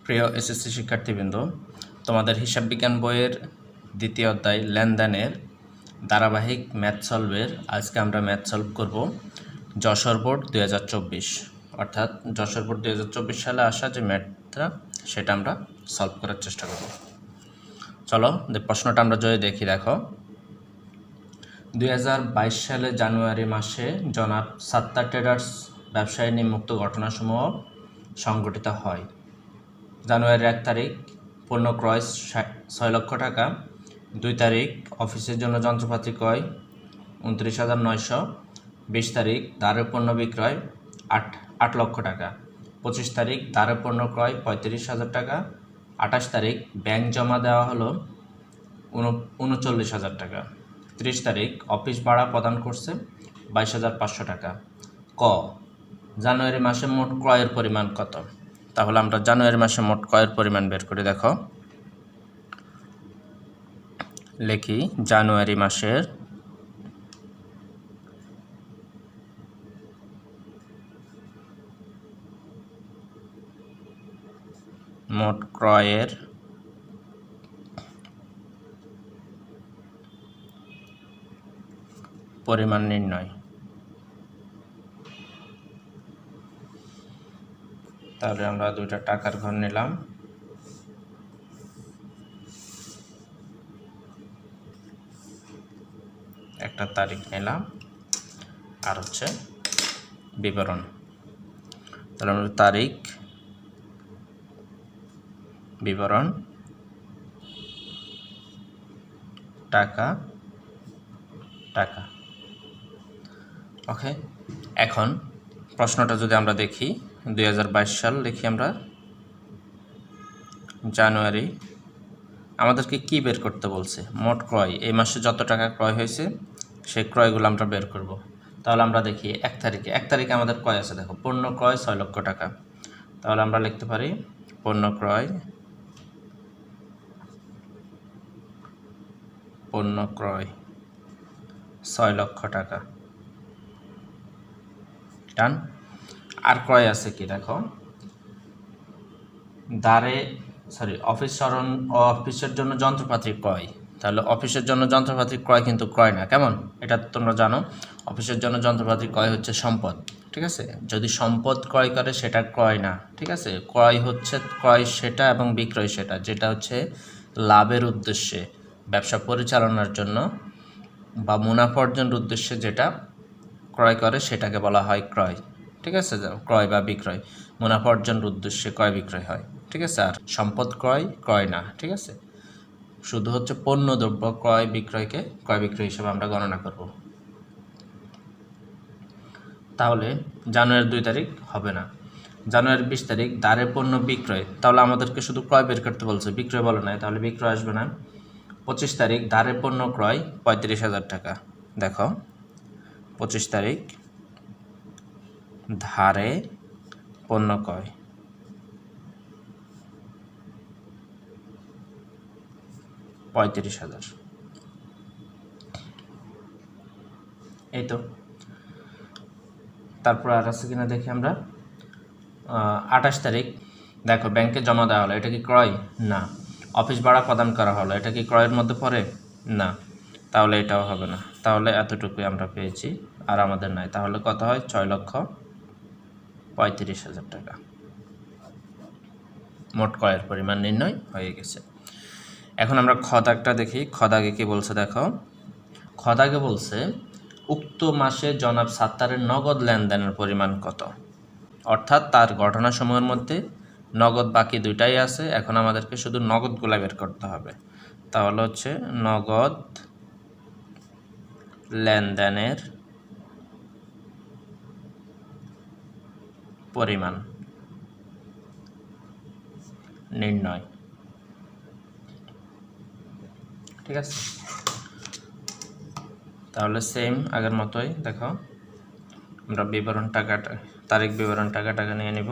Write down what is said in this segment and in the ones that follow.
প্রিয় এসএসসি শিক্ষার্থীবৃন্দ, তোমাদের হিসাব বিজ্ঞান বইয়ের দ্বিতীয় অধ্যায় লেনদেনের ধারাবাহিক ম্যাথ সলভের আজকে আমরা ম্যাথ সলভ করব যশোর বোর্ড 2024, অর্থাৎ যশোর বোর্ড 2024 সালে আসা যে ম্যাথটা সেটা আমরা সলভ করার চেষ্টা করব। চলো প্রশ্নটা আমরা যদি দেখি, দেখো 2022 সালে জানুয়ারি মাসে জনাব সাত্তার ট্রেডার্স ব্যবসায় নিম্নোক্ত ঘটনাসমূহ সংঘটিত হয়। জানুয়ারির 1 তারিখ পণ্য ক্রয় 6 লক্ষ টাকা, 2 তারিখ অফিসের জন্য যন্ত্রপাতি ক্রয় 29,900, 20 তারিখ ধারে পণ্য বিক্রয় 8 লক্ষ টাকা, 25 তারিখ ধারে পণ্য ক্রয় 35,000 টাকা, 28 তারিখ ব্যাংক জমা দেওয়া হলো 39,000 টাকা, 30 তারিখ অফিস ভাড়া প্রদান করছে 22,500 টাকা। ক জানুয়ারি মাসে মোট ক্রয়ের পরিমাণ কত? তাহলে আমরা জানুয়ারি মাসে মোট ক্রয়ের পরিমাণ বের করে দেখো, লিখি জানুয়ারি মাসের মোট ক্রয়ের পরিমাণ নির্ণয়। তাহলে আমরা দুইটা টাকার ঘর নিলাম, একটা তারিখ নিলাম, আর হচ্ছে বিবরণ। তাহলে আমরা তারিখ, বিবরণ, টাকা, টাকা। ওকে, এখন প্রশ্নটা যদি আমরা দেখি 2022 সাল লিখি আমরা, জানুয়ারি আমাদেরকে কি বের করতে বলছে? মোট ক্রয়, এই মাসে যত টাকা ক্রয় হয়েছে সেই ক্রয়গুলো আমরা বের করব। তাহলে আমরা দেখি 1 তারিখে আমাদের ক্রয় আছে, দেখো পণ্য ক্রয় 6 লক্ষ টাকা। তাহলে আমরা লিখতে পারি পণ্য ক্রয় 6 লক্ষ টাকা। ডান। আর ক্রয় আছে কি, দেখো অফিসের জন্য যন্ত্রপাতি ক্রয়। তাহলে অফিসের জন্য যন্ত্রপাতি ক্রয় কিন্তু ক্রয় না, কেমন? এটা তোমরা জানো, অফিসের জন্য যন্ত্রপাতি ক্রয় হচ্ছে সম্পদ, ঠিক আছে? যদি সম্পদ ক্রয় করে সেটা ক্রয় না, ঠিক আছে? ক্রয় সেটা এবং বিক্রয় সেটা, যেটা হচ্ছে লাভের উদ্দেশ্যে, ব্যবসা পরিচালনার জন্য বা মুনাফা অর্জনের উদ্দেশ্যে যেটা ক্রয় করে সেটাকে বলা হয় ক্রয়, ঠিক আছে? ক্রয় বা বিক্রয়, মুনাফা অর্জনের উদ্দেশ্যে ক্রয় বিক্রয় হয়, ঠিক আছে? আর সম্পদ ক্রয় না, ঠিক আছে? শুধু হচ্ছে পণ্য দ্রব্য ক্রয় বিক্রয়কে ক্রয় বিক্রয় হিসেবে আমরা গণনা করব। তাহলে জানুয়ারির 2 তারিখ হবে না। জানুয়ারির 20 তারিখ ধারে পণ্য বিক্রয়, তাহলে আমাদেরকে শুধু ক্রয় বের করতে বলছে, বিক্রয় বলে নাই, তাহলে বিক্রয় আসবে না। 25 তারিখ ধারে পণ্য ক্রয় 35,000 টাকা। দেখো 25 তারিখ ধারে পণ্য ক্রয় 35,000। এই তো। তারপর আর আছে কিনা দেখি আমরা। 28 তারিখ দেখো ব্যাংকে জমা দেওয়া হলো, এটা কি ক্রয়? না। অফিস ভাড়া প্রদান করা হলো, এটা কি ক্রয়ের মধ্যে পড়ে? না। তাহলে এটাও হবে না। তাহলে এতটুকুই আমরা পেয়েছি, আর আমাদের নাই। তাহলে কত হয়? 6,35,000 টাকা মোট ক্রয়ের পরিমাণ নির্ণয় হয়ে গেছে। এখন আমরা খদাগটা দেখি, খদাগে কি বলছে দেখো। খদাগে বলছে উক্ত মাসে জনাব সাত্তারের নগদ লেনদেনের পরিমাণ কত? অর্থাৎ তার ঘটনাসমূহের মধ্যে নগদ বাকি দুইটাই আছে, এখন আমাদেরকে শুধু নগদগুলা বের করতে হবে। তাহলে হচ্ছে নগদ লেনদেনের পরিমাণ নির্ণয়, ঠিক আছে? তাহলে সেম আগের মতোই দেখো, আমরা বিবরণ টাকাটা, তারিখ বিবরণ টাকা নিয়ে নিব।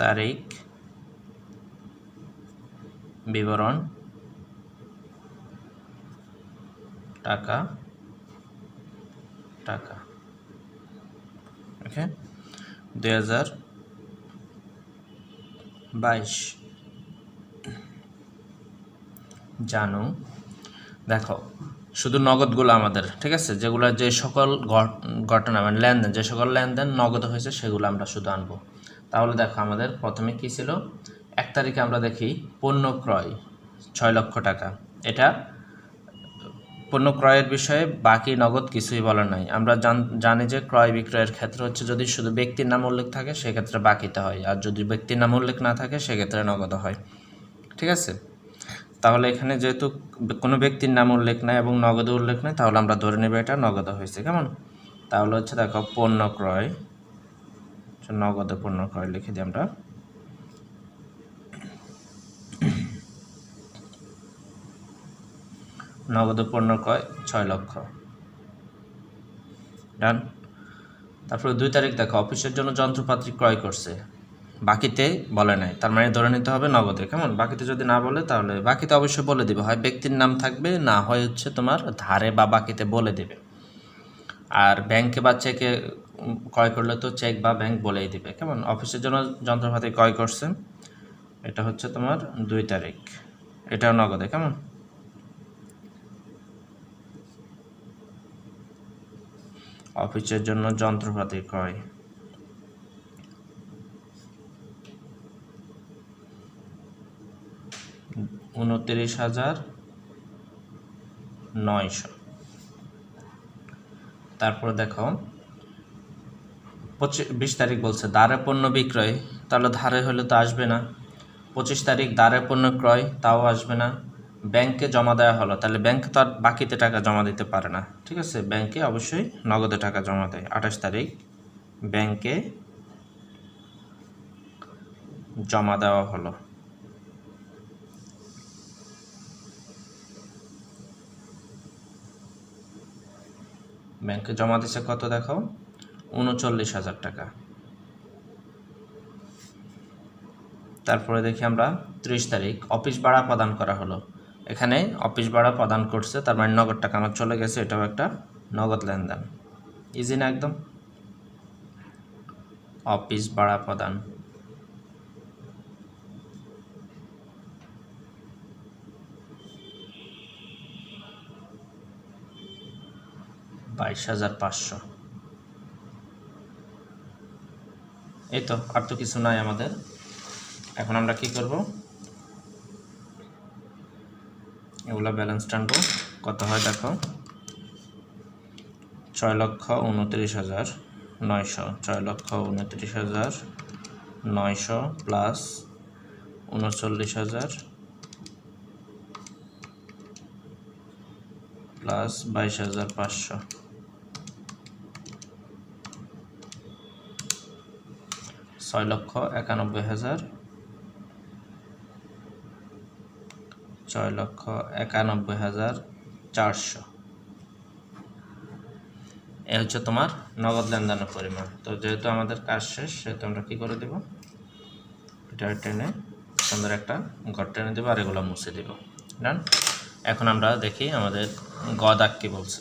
তারিখ বিবরণ টাকা টাকা ওকে 2022 জানু দেখো শুধু নগদগুলো আমাদের ঠিক আছে, যেগুলো যে সকল ঘটনা মানে লেনদেন, যে সকল লেনদেন নগদ হয়েছে সেগুলো আমরা শুধু আনবো। তাহলে দেখো আমাদের প্রথমে কি ছিল, 1 তারিখে আমরা দেখি পণ্য ক্রয় 6 লক্ষ টাকা। এটা পণ্য ক্রয়ের বিষয়ে বাকি নগদ কিছুই বলা নাই। আমরা জানি যে ক্রয় বিক্রয়ের ক্ষেত্রে হচ্ছে যদি শুধু ব্যক্তির নাম উল্লেখ থাকে সেক্ষেত্রে বাকিতে হয়, আর যদি ব্যক্তির নাম উল্লেখ না থাকে সেক্ষেত্রে নগদ হয়। ঠিক আছে, তাহলে এখানে যেহেতু কোনো ব্যক্তির নাম উল্লেখ নাই এবং নগদে উল্লেখ নাই, তাহলে আমরা ধরে নেব এটা নগদ হয়েছে। কেমন, তাহলে হচ্ছে দেখো পণ্য ক্রয় নগদে পণ্য ক্রয় লিখে দিই আমরা। নগদে পণ্য ক্রয় 6 লক্ষ, ডান। তারপরে 2 তারিখ দেখো অফিসের জন্য যন্ত্রপাতি ক্রয় করছে, বাকিতে বলে নাই, তার মানে ধরে নিতে হবে নগদে। কেমন, বাকিতে যদি না বলে তাহলে বাকিতে অবশ্যই বলে দিবে, হয় ব্যক্তির নাম থাকবে, না হয় হচ্ছে তোমার ধারে বা বাকিতে বলে দেবে। আর ব্যাংকে বা চেকে ক্রয় করলে তো চেক বা ব্যাংক বলেই দিবে। কেমন, অফিসের জন্য যন্ত্রপাতি ক্রয় করছে, এটা হচ্ছে তোমার 2 তারিখ, এটাও নগদে। কেমন, অফিসের জন্য যন্ত্রপাতি ক্রয় 29,900। তারপরে দেখো 20 তারিখ বলছে ধারে পণ্য বিক্রয়, তাহলে ধারে হলে তো আসবে না। 25 তারিখ ধারে পণ্য ক্রয়, তাও আসবে না। ব্যাংকে জমা দেওয়া হলো, তাহলে ব্যাংক তো আর বাকিতে টাকা জমা দিতে পারে না। ঠিক আছে, ব্যাংকে অবশ্যই নগদে টাকা জমা দেয়। 28 তারিখ ব্যাংকে জমা দেওয়া হলো, ব্যাংকে জমা দিচ্ছে কত দেখো, 39,000 টাকা। তারপরে দেখি আমরা 30 তারিখ অফিস ভাড়া প্রদান করা হলো, এখানে অফিস ভাড়া প্রদান করছে, তার মানে নগদ টাকা আমার চলে গেছে, এটাও একটা নগদ লেনদেন। ইজি না একদম, অফিস ভাড়া প্রদান 22,500। এই তো, আর তো কিছু নাই আমাদের। এখন আমরা কি করব, এগুলা ব্যালেন্স টানবো, কত হয় দেখো 6,29,900, 6,29,900 প্লাস 39,000 প্লাস 22,500, 6,91,000, 6,91,400। এ হচ্ছে তোমার নগদ লেনদেনের পরিমাণ। তো যেহেতু আমাদের কাজ শেষ, সেহেতু আমরা কী করে দেব, এটা টেনে সুন্দর একটা ঘর টেনে দেবো, আর এগুলো মুছে দেব। ডান। এখন আমরা দেখি আমাদের গ দাগ কী বলছে।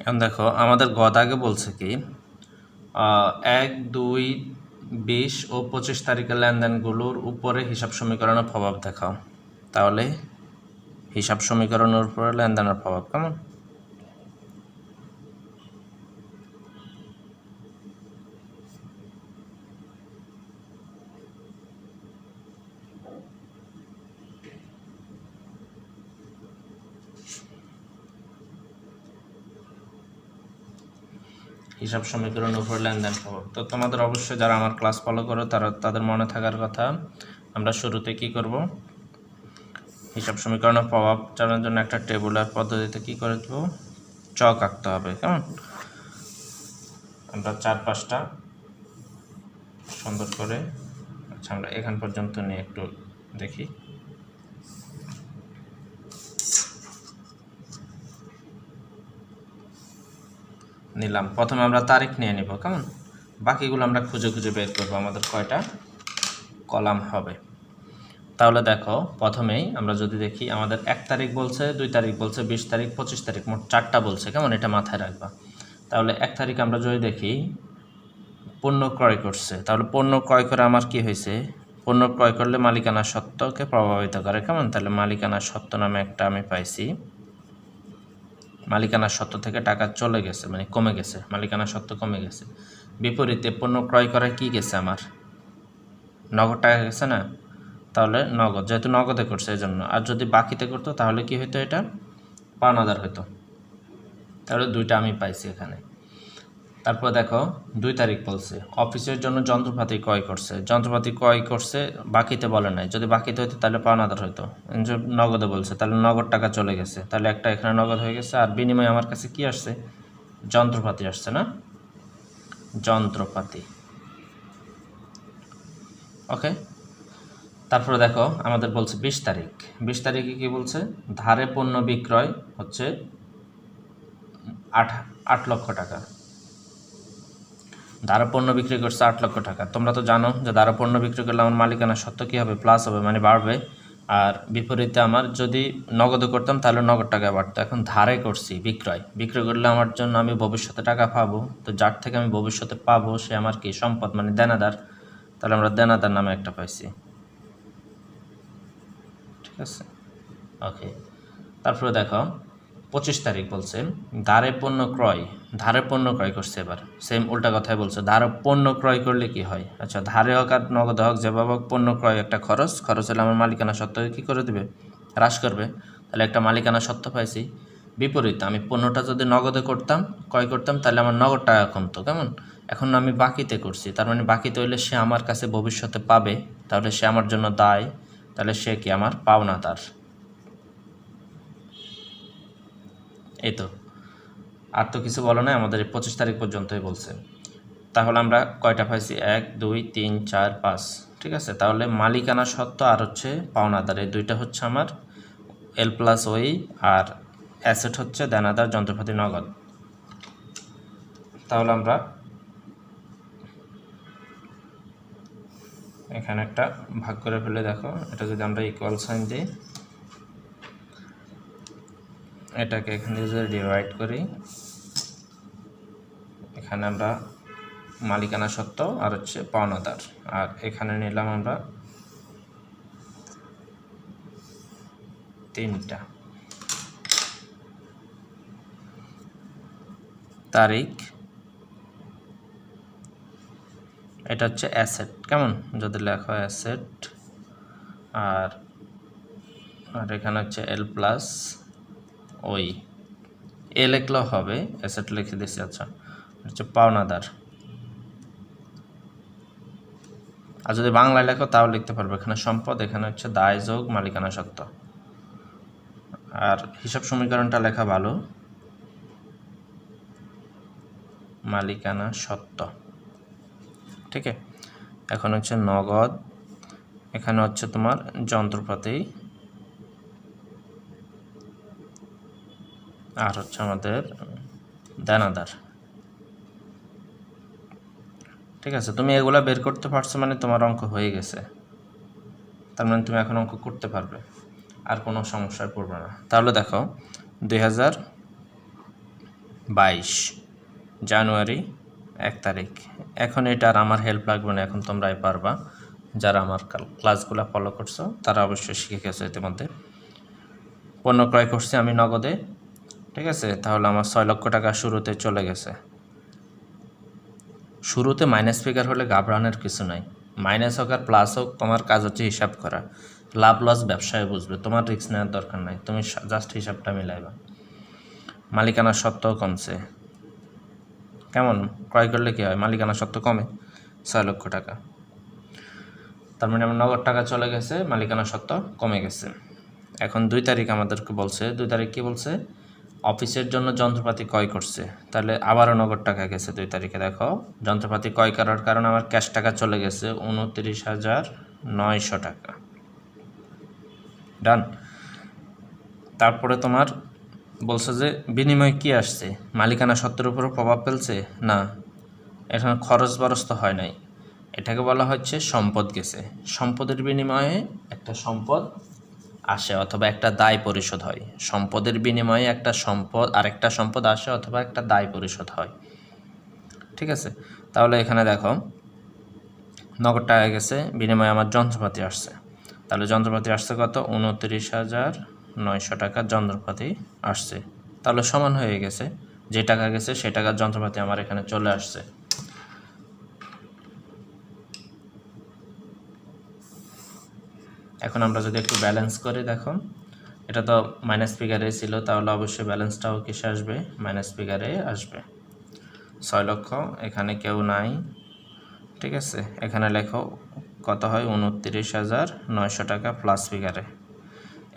এখন দেখো আমাদের গ দাগে বলছে কি, 1, 2, 20 ও 25 তারিখের লেনদেনগুলোর উপরে হিসাব সমীকরণের প্রভাব দেখাও। তাহলে হিসাব সমীকরণের উপরে লেনদেনের প্রভাব কেমন, হিসাব সমীকরণের উপর লেনদেন প্রভাব। তো তোমাদের অবশ্যই যারা আমার ক্লাস ফলো করো তাদের মনে থাকার কথা, আমরা শুরুতে কি করব, হিসাব সমীকরণের প্রভাব জানার জন্য একটা টেবুলার পদ্ধতিতে কি করে দেবো, চক আঁকতে হবে। কেমন, আমরা 4-5টা সুন্দর করে, আচ্ছা আমরা এখান পর্যন্ত নিয়ে একটু দেখি। নিলাম, প্রথমে আমরা তারিখ নিয়ে নিব। কেমন, বাকিগুলো আমরা খুঁজে খুঁজে বের করবো আমাদের কয়টা কলাম হবে। তাহলে দেখো প্রথমেই আমরা যদি দেখি আমাদের 1 তারিখ বলছে, 2 তারিখ বলছে, 20 তারিখ, 25 তারিখ, মোট 4টা বলছে। কেমন, এটা মাথায় রাখবা। তাহলে 1 তারিখ আমরা যদি দেখি পণ্য ক্রয় করছে, তাহলে পণ্য ক্রয় করে আমার কি হয়েছে, পণ্য ক্রয় করলে মালিকানা সত্ত্বকে প্রভাবিত করে। কেমন, তাহলে মালিকানা সত্ত্ব নামে একটা আমি পাইছি, মালিকানা সত্ত্ব থেকে টাকা চলে গেছে, মানে কমে গেছে, মালিকানা সত্ত্ব কমে গেছে। বিপরীতে পণ্য ক্রয় করার কি গেছে, আমার নগদ টাকা গেছে না, তাহলে নগদ, যেহেতু নগদে করছে এই জন্য। আর যদি বাকিতে করতো তাহলে কি হইতো, এটা পাওনাদার হইতো। তাহলে 2টা আমি পাইছি এখানে। তারপর দেখো 2 তারিখ বলছে অফিসের জন্য যন্ত্রপাতি ক্রয় করছে, যন্ত্রপাতি ক্রয় করছে, বাকিতে বলে নাই। যদি বাকিতে হইতো তাহলে পাওনাদার হইতো, নগদে বলছে, তাহলে নগদ টাকা চলে গেছে, তাহলে একটা এখানে নগদ হয়ে গেছে। আর বিনিময়ে আমার কাছে কি আসছে, যন্ত্রপাতি আসছে না, যন্ত্রপাতি। ওকে, তারপরে দেখো আমাদের বলছে 20 তারিখ, 20 তারিখে কি বলছে, ধারে পণ্য বিক্রয় হচ্ছে 8 লক্ষ টাকা, ধারে পণ্য বিক্রি করছে 8 লক্ষ টাকা। তোমরা তো জানো যে ধারে পণ্য বিক্রি করলে আমার মালিকানা সত্ত্ব কী হবে, প্লাস হবে, মানে বাড়বে। আর বিপরীতে আমার যদি নগদে করতাম তাহলে নগদ টাকা বাড়তো। এখন ধারে করছি বিক্রয় করলে আমার জন্য আমি ভবিষ্যতে টাকা পাবো, তো যার থেকে আমি ভবিষ্যতে পাবো সে আমার কি সম্পদ, মানে দেনাদার। তাহলে আমরা দেনাদার নামে একটা পাইছি, ঠিক আছে। ওকে, তারপরে দেখো 25 তারিখ বলছে ধারে পণ্য ক্রয় করছে। এবার সেম উল্টা কথাই বলছে, ধারে পণ্য ক্রয় করলে কি হয়, আচ্ছা ধারে হোক আর নগদ হোক যেভাবে হোক, পণ্য ক্রয় একটা খরচ হলে আমার মালিকানা সত্ত্ব কী করে দেবে, হ্রাস করবে। তাহলে একটা মালিকানা সত্ত্ব পাইছি। বিপরীত আমি পণ্যটা যদি নগদে ক্রয় করতাম তাহলে আমার নগদ টাকা কমতো। কেমন, এখন আমি বাকিতে করছি, তার মানে বাকিতে হইলে সে আমার কাছে ভবিষ্যতে পাবে, তাহলে সে আমার জন্য দায়, তাহলে সে কি আমার পাওনাদার। এই তো, আর তো কিছু বলো না, আমাদের 25 তারিখ পর্যন্তই বলছে। তাহলে আমরা কয়টা পাইছি, 1 2 3 4 5, ঠিক আছে। তাহলে মালিকানা সত্ত্ব আর হচ্ছে পাওনাদার, এই 2টা হচ্ছে আমার L+OI, আর অ্যাসেট হচ্ছে দেনাদার, যন্ত্রপাতি, নগদ। তাহলে আমরা এখানে একটা ভাগ করে ফেলে দেখো, এটা যদি আমরা ইকুয়াল সাইন দিই, এটাকে এখানে যদি ডিভাইড করি, এখানে আমরা মালিকানা সত্ত্ব আর হচ্ছে পাওনাদার, আর এখানে নিলাম আমরা 3টা তারিখ। এটা হচ্ছে অ্যাসেট, কেমন, যদি লেখা হয় অ্যাসেট, আর এখানে হচ্ছে L+OI, এ লিখলেও হবে, অ্যাসেট লিখে দিচ্ছি। আচ্ছা, হচ্ছে পাওনাদার। আর যদি বাংলায় লেখো তাও লিখতে পারবে, এখানে সম্পদ, এখানে হচ্ছে দায় যোগ মালিকানা সত্ত্ব। আর হিসাব সমীকরণটা লেখা ভালো, মালিকানা সত্ত্ব, ঠিক আছে। এখন হচ্ছে নগদ, এখানে হচ্ছে তোমার যন্ত্রপাতি, আর হচ্ছে আমাদের দেনাদার, ঠিক আছে। তুমি এগুলা বের করতে পারছো মানে তোমার অঙ্ক হয়ে গেছে, তার মানে তুমি এখন অঙ্ক করতে পারবে, আর কোনো সমস্যায় পড়বে না। তাহলে দেখো 2022 জানুয়ারি 1 তারিখ, এখন এটা আর আমার হেল্প লাগবে না, এখন তোমরাই পারবা, যারা আমার ক্লাসগুলো ফলো করছো তারা অবশ্যই শিখে গেছো ইতিমধ্যে। পণ্য ক্রয় করছি আমি নগদে, ঠিক আছে। তাহলে আমার 6 লক্ষ টাকা শুরুতে চলে গেছে। শুরুতে মাইনাস ফিগার হলে ঘাবড়ানোর কিছু নাই, মাইনাস হোক আর প্লাস হোক, তোমার কাজ হচ্ছে হিসাব করা, লাভ লস ব্যবসায় বুঝবে, তোমার রিস্ক নেওয়ার দরকার নাই, তুমি জাস্ট হিসাবটা মিলাইবা। মালিকানা সত্ত্ব কমছে, কেমন, ক্রয় করলে কী হয়, মালিকানা সত্ত্ব কমে 6 লক্ষ টাকা, তার মানে আমার নগদ টাকা চলে গেছে, মালিকানা সত্ত্ব কমে গেছে। এখন 2 তারিখ আমাদেরকে বলছে, 2 তারিখ কী বলছে, অফিসের জন্য যন্ত্রপাতি ক্রয় করছে, তাহলে আবারও নগদ টাকা গেছে 2 তারিখে। দেখো যন্ত্রপাতি ক্রয় করার কারণে আমার ক্যাশ টাকা চলে গেছে 29,900 টাকা, ডান। তারপরে তোমার বলছে যে বিনিময়ে কি আসছে, মালিকানা সত্ত্বের উপরও প্রভাব ফেলছে না, এখানে খরচ বরচ তো হয় নাই, এটাকে বলা হচ্ছে সম্পদ গেছে। সম্পদের বিনিময়ে একটা একটা সম্পদ আসে অথবা একটা দায় পরিশোধ হয়। সম্পদের বিনিময়ে একটা সম্পদ আরেকটা সম্পদ আসে অথবা একটা দায় পরিশোধ হয়। ঠিক আছে, তাহলে এখানে দেখো নগদ টাকা গেছে, বিনিময়ে আমার যন্ত্রপাতি আসছে। তাহলে যন্ত্রপাতি আসছে কত? 29,900 টাকার যন্ত্রপাতি আসছে। তাহলে সমান হয়ে গেছে, যে টাকা গেছে সে টাকার যন্ত্রপাতি আমার এখানে চলে আসছে। এখন আমরা যদি একটু ব্যালেন্স করি, দেখো এটা তো মাইনাস ফিগারে ছিল, তাহলে অবশ্যই ব্যালেন্সটাও কিসে আসবে? মাইনাস ফিগারে আসবে। 6 লক্ষ, এখানে কেউ নাই, ঠিক আছে। এখানে লেখো কত হয়? 29,900 টাকা প্লাস ফিগারে।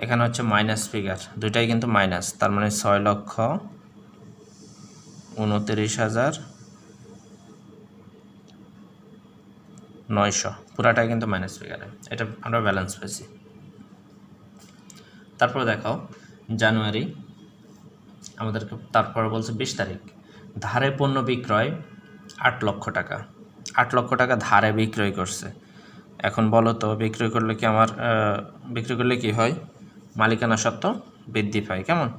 এখানে হচ্ছে মাইনাস ফিগার, দুইটাই কিন্তু মাইনাস, তার মানে 6,29,900 পুরাটাই কিন্তু মাইনাস ফিগারে। এটা আমরা ব্যালেন্স পেয়েছি। তারপর দেখো জানুয়ারি আমাদেরকে তারপর বলছে 20 তারিখ ধারে পণ্য বিক্রয় 8 লক্ষ টাকা। 8 লক্ষ টাকা ধারে বিক্রয় করছে। এখন বলো তো বিক্রয় করলে কি হয়? মালিকানা সত্ত্ব বৃদ্ধি পায়, কেমন?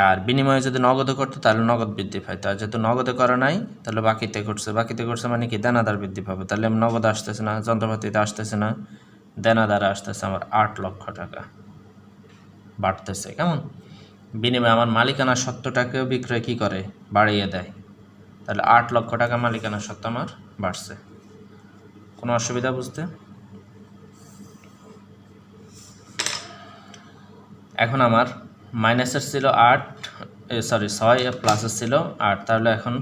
আর বিনিময়ে যদি নগদে করতো তাহলে নগদ বৃদ্ধি পায়। তার যেহেতু নগদে করা নাই, তাহলে বাকিতে করছে মানে কি? দেনাদার বৃদ্ধি পাবে। তাহলে নগদ আসতেছে না, যন্ত্রপাতিতে আসতেছে না, দেনাদারে আসতেছে আমার 8 লক্ষ টাকা বাড়তেছে, কেমন? বিনিময়ে আমার মালিকানা সত্ত্বটাকেও বিক্রয় কি করে? বাড়িয়ে দেয়। তাহলে 8 লক্ষ টাকা মালিকানা সত্ত্ব আমার বাড়ছে। কোনো অসুবিধা বুঝতে? এখন আমার মাইনাসের ছিল 6 প্লাসের ছিল 8, তাহলে এখন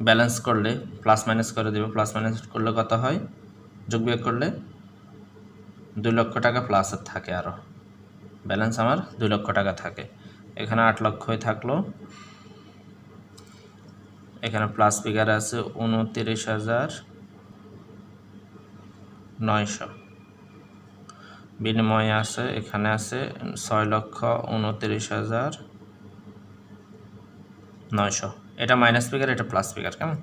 ব্যালেন্স করলে প্লাস মাইনাস করে দেব। প্লাস মাইনাস করলে কত হয়? যোগ বিয়োগ করলে 2 লক্ষ টাকা প্লাসের থাকে, আরও ব্যালেন্স আমার 2 লক্ষ টাকা থাকে। এখানে 8 লক্ষই থাকলো, এখানে প্লাস ফিগার আছে 29,900, বিনিময়ে আছে এখানে আছে 6,29,900। এটা মাইনাস ফিগার, এটা প্লাস ফিগার, কেমন?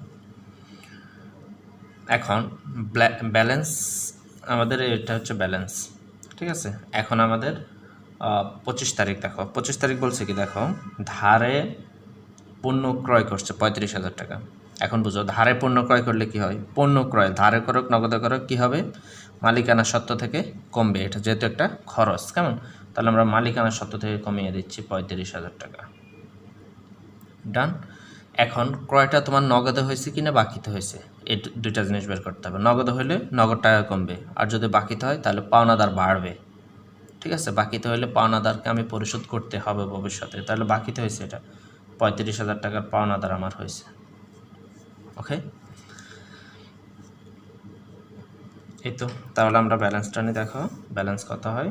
এখন ব্যালেন্স আমাদের, এটা হচ্ছে ব্যালেন্স, ঠিক আছে। এখন আমাদের 25 তারিখ দেখো। 25 তারিখ বলছে কি? দেখো ধারে পণ্য ক্রয় করছে 35,000 টাকা। এখন বুঝো ধারে পণ্য ক্রয় করলে কি হয়? পণ্য ক্রয় ধারে করুক নগদে করুক কি হবে? মালিকানা সত্ত্ব থেকে কমবে, এটা যেহেতু একটা খরচ, কেমন? তাহলে আমরা মালিকানা সত্ত্ব থেকে কমিয়ে দিচ্ছি 35,000 টাকা। ডান। এখন ক্রয়টা তোমার নগদে হয়েছে কি না বাকিতে হয়েছে, এই দুইটা জিনিস বের করতে হবে। নগদে হলে নগদ টাকা কমবে, আর যদি বাকিতে হয় তাহলে পাওনাদার বাড়বে, ঠিক আছে। বাকিতে হলে পাওনাদারকে আমি পরিশোধ করতে হবে ভবিষ্যতে, তাহলে বাকিতে হয়েছে এটা 35,000 টাকার পাওনাদার আমার হয়েছে। ওকে, এই তো। তাহলে আমরা ব্যালেন্সটা নিয়ে দেখো, ব্যালেন্স কত হয়?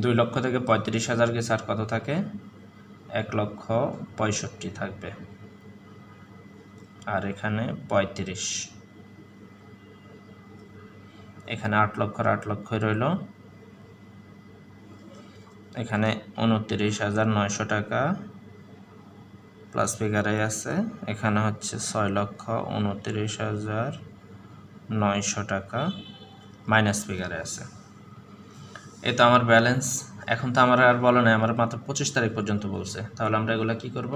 2 লক্ষ থেকে 35,000 গেছে, আর কত থাকে? 1,65,000 থাকবে, আর এখানে 35, এখানে 8 লক্ষর 8 লক্ষই রইল, এখানে 29,900 টাকা প্লাস ফিগারে আছে, এখানে হচ্ছে 6,29,900 টাকা মাইনাস ফিগারে আছে। এই তো আমার ব্যালেন্স। এখন তো আমার আর বলো না, আমার মাত্র 25 তারিখ পর্যন্ত বলছে। তাহলে আমরা এগুলো কি করব?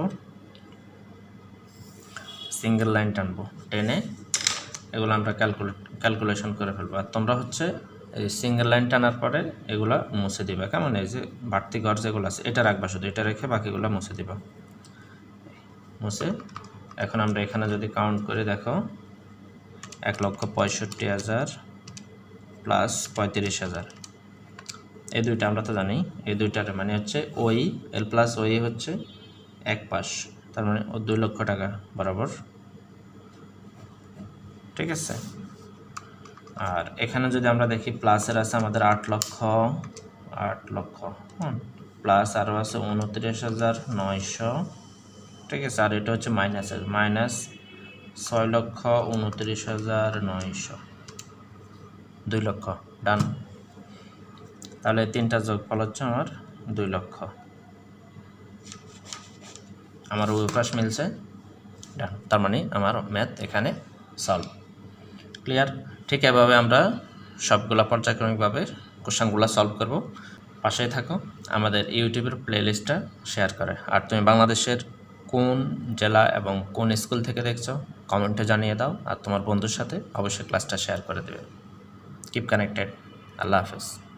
সিঙ্গেল লাইন টানবো, টেনে এগুলো আমরা ক্যালকুলেশন করে ফেলবো। আর তোমরা হচ্ছে এই সিঙ্গেল লাইন টানার পরে এগুলো মুছে দিবা, কেমন? এই যে বাড়তি ঘর যেগুলো আছে এটা রাখবা, শুধু এটা রেখে বাকিগুলো মুছে দিবা, মুছে। এখন আমরা এখানে যদি কাউন্ট করে দেখো 1,65,000 প্লাস 35,000, এই দুইটা আমরা তো জানি, এই দুইটার মানে হচ্ছে ওই এল প্লাস ওই হচ্ছে এক পাশ, তার মানে ও 2 লক্ষ টাকা বরাবর, ঠিক আছে। আর এখানে যদি আমরা দেখি প্লাসের আছে আমাদের 8 লক্ষ প্লাস আরও আছে 29,900, ঠিক আছে। আর এটা হচ্ছে মাইনাসের, মাইনাস 6,29,900, 2 লক্ষ। ডান। তাহলে তিনটা যোগফল হচ্ছে আমার 2 লক্ষ, আমার ওই পাশ মিলছে। ডান, তার মানে আমার ম্যাথ এখানে সলভ। ক্লিয়ার? ঠিক এভাবে আমরা সবগুলো পর্যায়ক্রমিকভাবে কোশ্চেনগুলো সলভ করব। পাশেই থাকো, আমাদের ইউটিউবের প্লেলিস্টটা শেয়ার করে। আর তুমি বাংলাদেশের কোন জেলা এবং কোন স্কুল থেকে দেখছো কমেন্টে জানিয়ে দাও, আর তোমার বন্ধুর সাথে অবশ্যই ক্লাসটা শেয়ার করে দেবে। Keep connected. আল্লাহ হাফেজ।